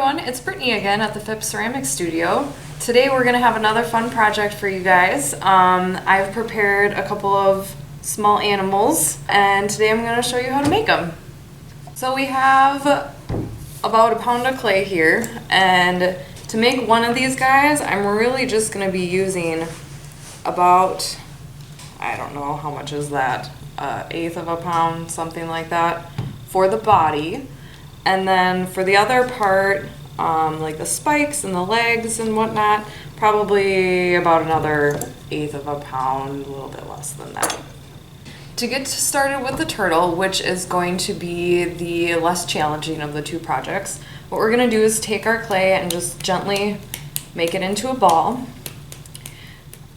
everyone, it's Brittany again at the FIP Ceramic Studio. Today we're going to have another fun project for you guys. I've prepared a couple of small animals and today I'm going to show you how to make them. So we have about a pound of clay here, and to make one of these guys I'm really just going to be using about, I don't know how much is that, 1/8 of a pound, something like that, for the body. And then for the other part, like the spikes and the legs and whatnot, probably about another 1/8 of a pound, a little bit less than that. To get started with the turtle, which is going to be the less challenging of the two projects, what we're going to do is take our clay and just gently make it into a ball.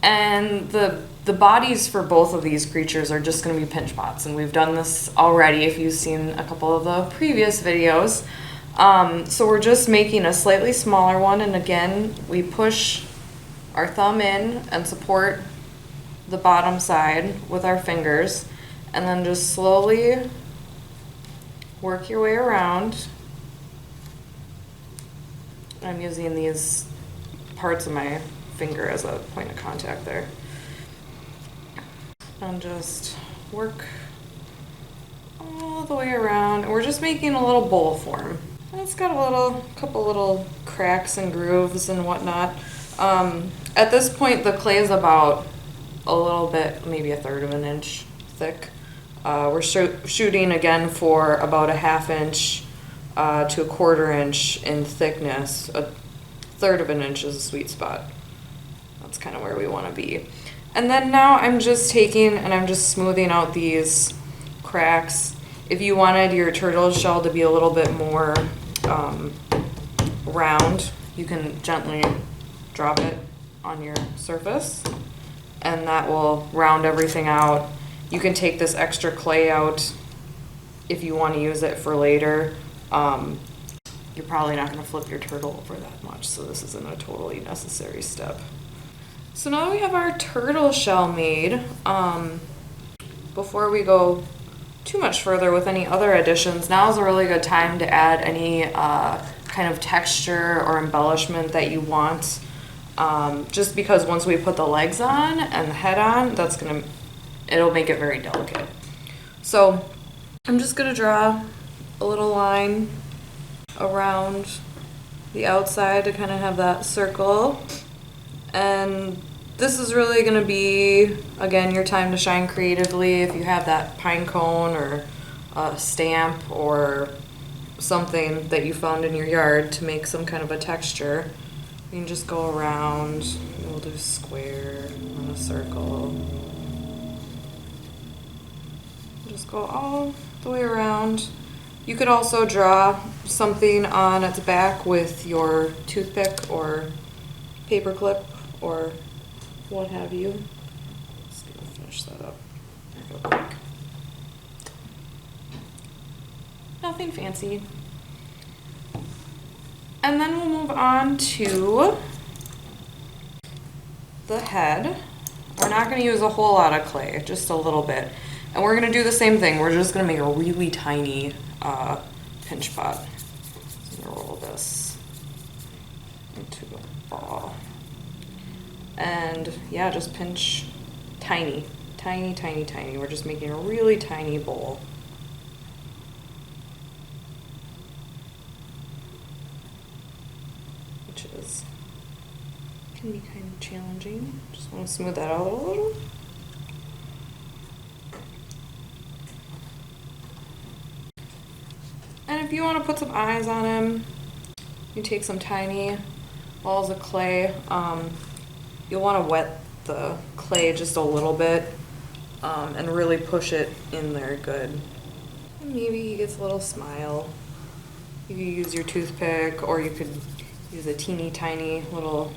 And the bodies for both of these creatures are just going to be pinch pots, and we've done this already if you've seen a couple of the previous videos. So we're just making a slightly smaller one, and again we push our thumb in and support the bottom side with our fingers, and then just slowly work your way around. I'm using these parts of my finger as a point of contact there. And just work all the way around, and we're just making a little bowl form. And it's got a couple little cracks and grooves and whatnot. At this point the clay is about a little bit, maybe 1/3 of an inch thick. We're shooting again for about 1/2 inch to 1/4 inch in thickness. 1/3 of an inch is a sweet spot. That's kind of where we want to be. And then now I'm just taking and I'm just smoothing out these cracks. If you wanted your turtle shell to be a little bit more round, you can gently drop it on your surface and that will round everything out. You can take this extra clay out if you want to use it for later. You're probably not going to flip your turtle over that much, so this isn't a totally necessary step. So now we have our turtle shell made. Before we go too much further with any other additions, now is a really good time to add any kind of texture or embellishment that you want. Just because once we put the legs on and the head on, it'll make it very delicate. So I'm just gonna draw a little line around the outside to kind of have that circle. And this is really going to be, again, your time to shine creatively. If you have that pine cone or a stamp or something that you found in your yard to make some kind of a texture, you can just go around. We'll do a square and a circle. Just go all the way around. You could also draw something on its back with your toothpick or paper clip or what have you. Just gonna finish that up real quick. Nothing fancy. And then we'll move on to the head. We're not going to use a whole lot of clay, just a little bit. And we're going to do the same thing. We're just going to make a really tiny pinch pot. I'm going to roll this into a ball. And yeah, just pinch tiny, tiny, tiny, tiny. We're just making a really tiny bowl. Which can be kind of challenging. Just want to smooth that out a little. And if you want to put some eyes on him, you take some tiny balls of clay. You'll want to wet the clay just a little bit and really push it in there good. And maybe he gets a little smile. You could use your toothpick, or you could use a teeny tiny little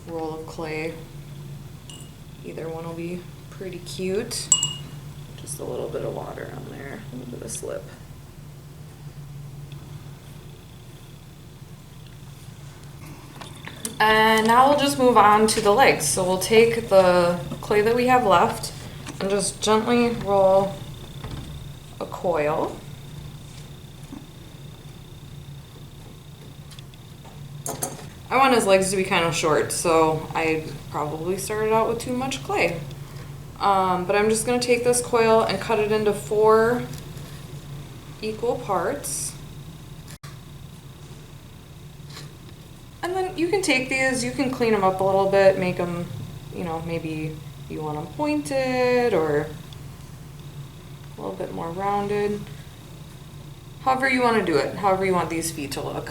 roll of clay. Either one will be pretty cute. Just a little bit of water on there, a little bit of slip. And now we'll just move on to the legs. So we'll take the clay that we have left and just gently roll a coil I want his legs to be kind of short, so I probably started out with too much clay. But I'm just going to take this coil and cut it into 4 equal parts. And then you can take these, you can clean them up a little bit, make them, you know, maybe you want them pointed or a little bit more rounded. However you want to do it, however you want these feet to look.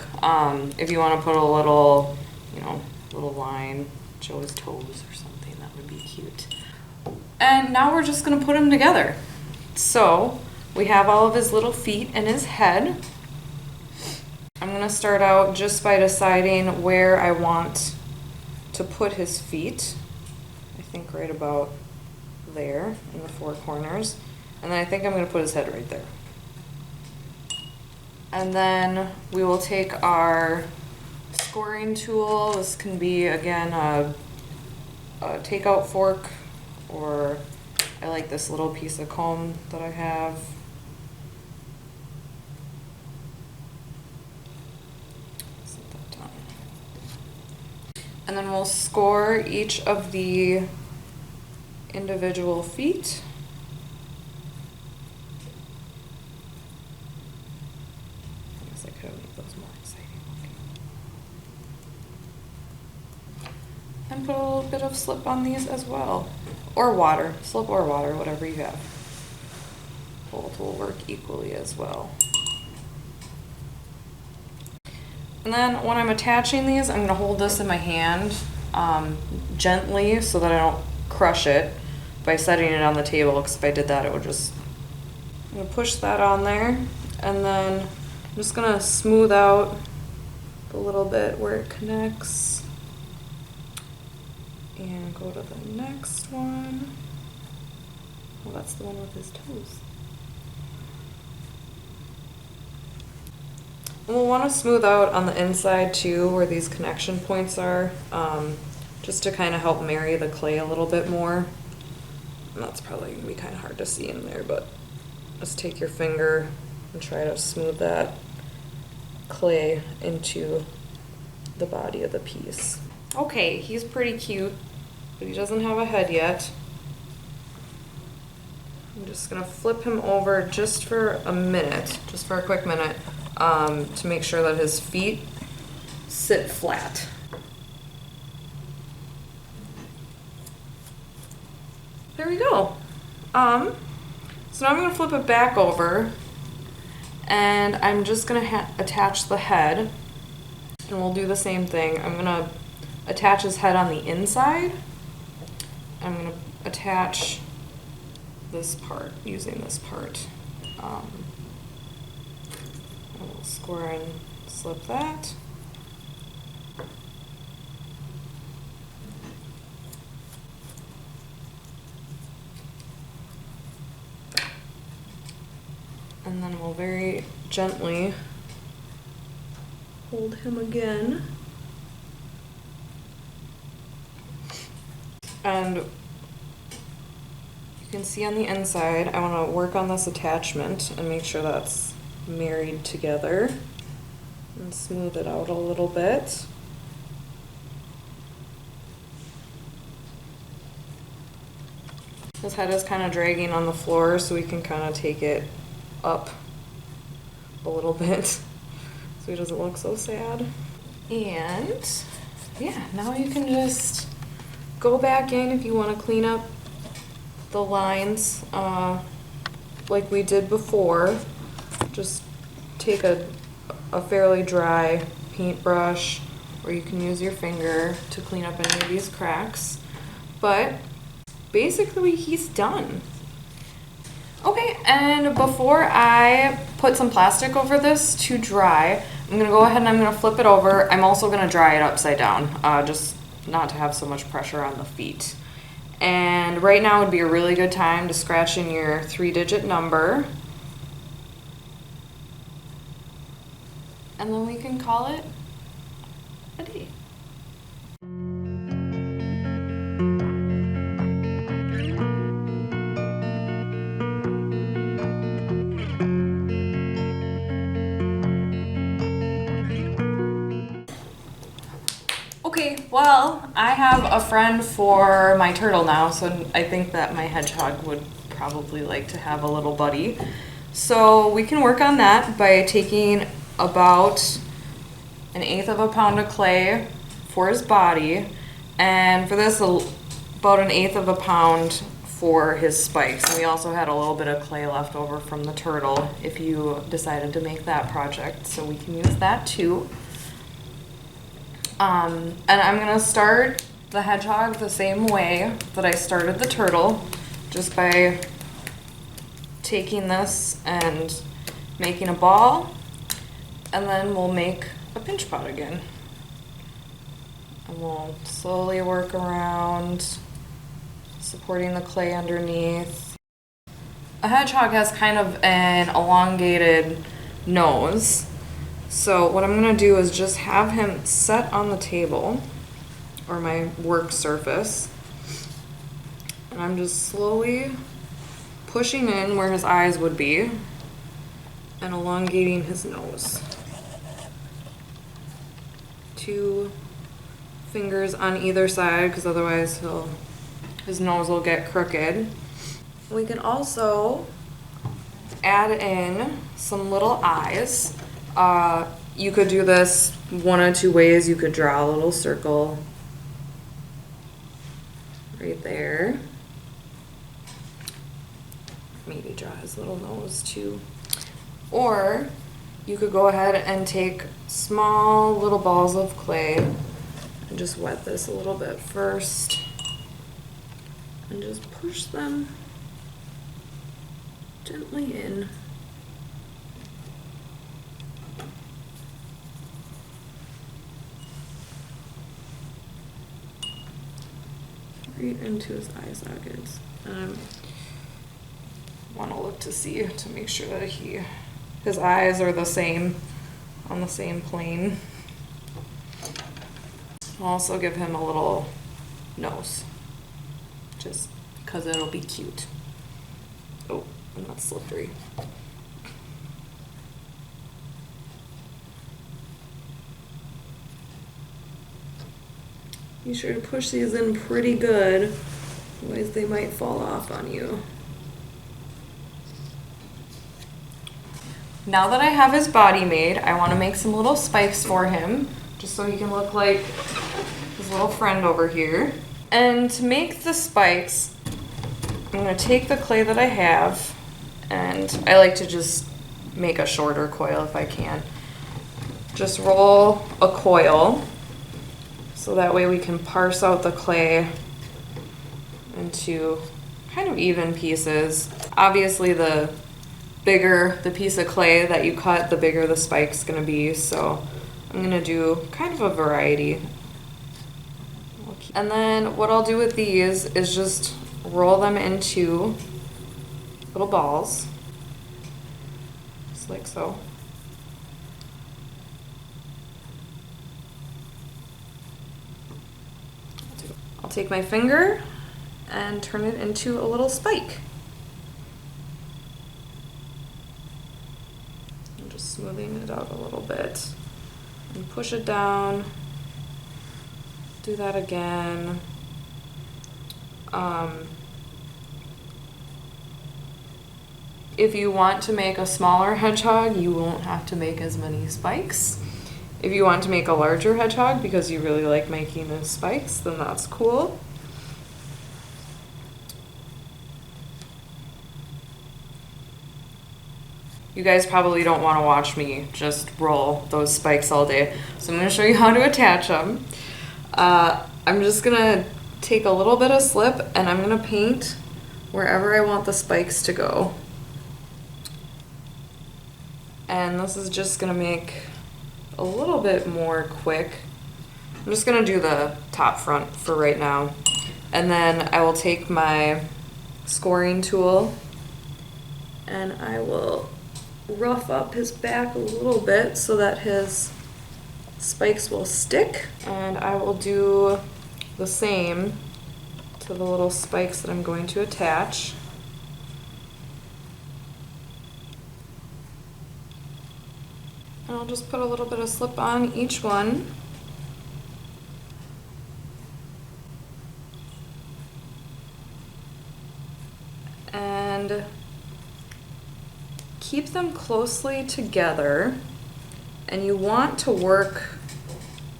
If you want to put a little, you know, little line, show his toes or something, that would be cute. And now we're just going to put them together. So we have all of his little feet and his head. I'm going to start out just by deciding where I want to put his feet. I think right about there in the 4 corners. And then I think I'm going to put his head right there. And then we will take our scoring tool. This can be, again, a takeout fork, or I like this little piece of comb that I have. Set that down. And then we'll score each of the individual feet. And put a little bit of slip on these as well. Or water, slip or water, whatever you have. Both will work equally as well. And then when I'm attaching these, I'm going to hold this in my hand gently so that I don't crush it by setting it on the table, because if I did that it would just, I'm going to push that on there, and then I'm just going to smooth out a little bit where it connects. And go to the next one. Well, that's the one with his toes. And we'll want to smooth out on the inside too, where these connection points are, just to kind of help marry the clay a little bit more. And that's probably going to be kind of hard to see in there, but just take your finger and try to smooth that clay into the body of the piece. Okay, he's pretty cute, but he doesn't have a head yet. I'm just gonna flip him over just for a minute, just for a quick minute, to make sure that his feet sit flat. There we go. So now I'm gonna flip it back over, and I'm just gonna attach the head, and we'll do the same thing. I'm gonna attach his head on the inside. I'm going to attach this part using this part. I will score and slip that. And then we'll very gently hold him again. And you can see on the inside, I want to work on this attachment and make sure that's married together and smooth it out a little bit. His head is kind of dragging on the floor, so we can kind of take it up a little bit so he doesn't look so sad. And yeah, now you can just go back in if you want to clean up the lines like we did before. Just take a fairly dry paintbrush, or you can use your finger to clean up any of these cracks. But basically he's done. Okay, and before I put some plastic over this to dry, I'm going to go ahead and I'm going to flip it over. I'm also going to dry it upside down, just not to have so much pressure on the feet. And right now would be a really good time to scratch in your 3-digit number. And then we can call it a day. Well, I have a friend for my turtle now, so I think that my hedgehog would probably like to have a little buddy. So we can work on that by taking about 1/8 of a pound of clay for his body, and for this about 1/8 of a pound for his spikes. And we also had a little bit of clay left over from the turtle if you decided to make that project, so we can use that too. And I'm gonna start the hedgehog the same way that I started the turtle, just by taking this and making a ball, and then we'll make a pinch pot again. And we'll slowly work around, supporting the clay underneath. A hedgehog has kind of an elongated nose. So what I'm gonna do is just have him set on the table or my work surface. And I'm just slowly pushing in where his eyes would be and elongating his nose. 2 fingers on either side, because otherwise his nose will get crooked. We can also add in some little eyes. You could do this one of 2 ways. You could draw a little circle right there. Maybe draw his little nose too. Or you could go ahead and take small little balls of clay and just wet this a little bit first and just push them gently in. Right into his eye sockets. Want to look to see to make sure that his eyes are the same, on the same plane. I'll also give him a little nose, just because it'll be cute. Oh, and that's slippery. Be sure to push these in pretty good, otherwise they might fall off on you. Now that I have his body made, I want to make some little spikes for him, just so he can look like his little friend over here. And to make the spikes, I'm going to take the clay that I have, and I like to just make a shorter coil if I can. Just roll a coil, so that way we can parse out the clay into kind of even pieces. Obviously, the bigger the piece of clay that you cut, the bigger the spike's gonna be. So I'm gonna do kind of a variety. And then what I'll do with these is just roll them into little balls, just like so. I'll take my finger and turn it into a little spike. I'm just smoothing it out a little bit. And push it down. Do that again. If you want to make a smaller hedgehog, you won't have to make as many spikes. If you want to make a larger hedgehog because you really like making those spikes, then that's cool. You guys probably don't want to watch me just roll those spikes all day, so I'm going to show you how to attach them. I'm just going to take a little bit of slip and I'm going to paint wherever I want the spikes to go. And this is just going to make a little bit more quick. I'm just gonna do the top front for right now. And then I will take my scoring tool and I will rough up his back a little bit so that his spikes will stick. And I will do the same to the little spikes that I'm going to attach. And I'll just put a little bit of slip on each one. and keep them closely together. And you want to work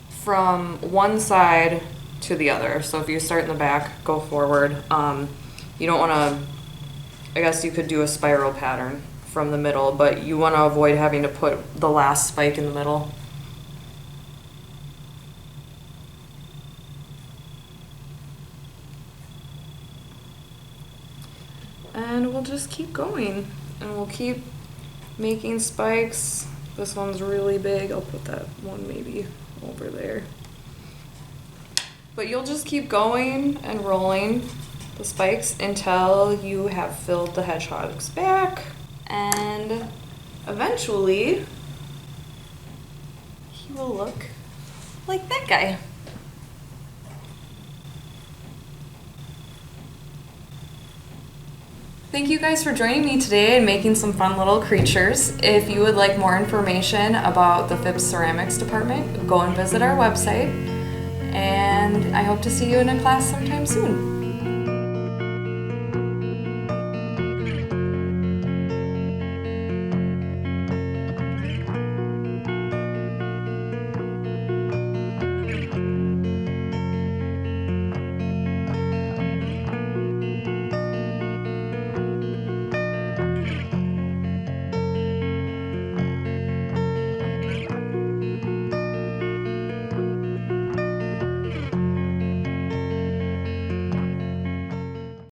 from one side to the other. So if you start in the back, go forward. You don't want to, I guess you could do a spiral pattern from the middle, but you want to avoid having to put the last spike in the middle. And we'll just keep going, and we'll keep making spikes. This one's really big. I'll put that one maybe over there. But you'll just keep going and rolling the spikes until you have filled the hedgehog's back, and eventually he will look like that guy. Thank you guys for joining me today and making some fun little creatures. If you would like more information about the Phipps Ceramics department, go and visit our website. And I hope to see you in a class sometime soon.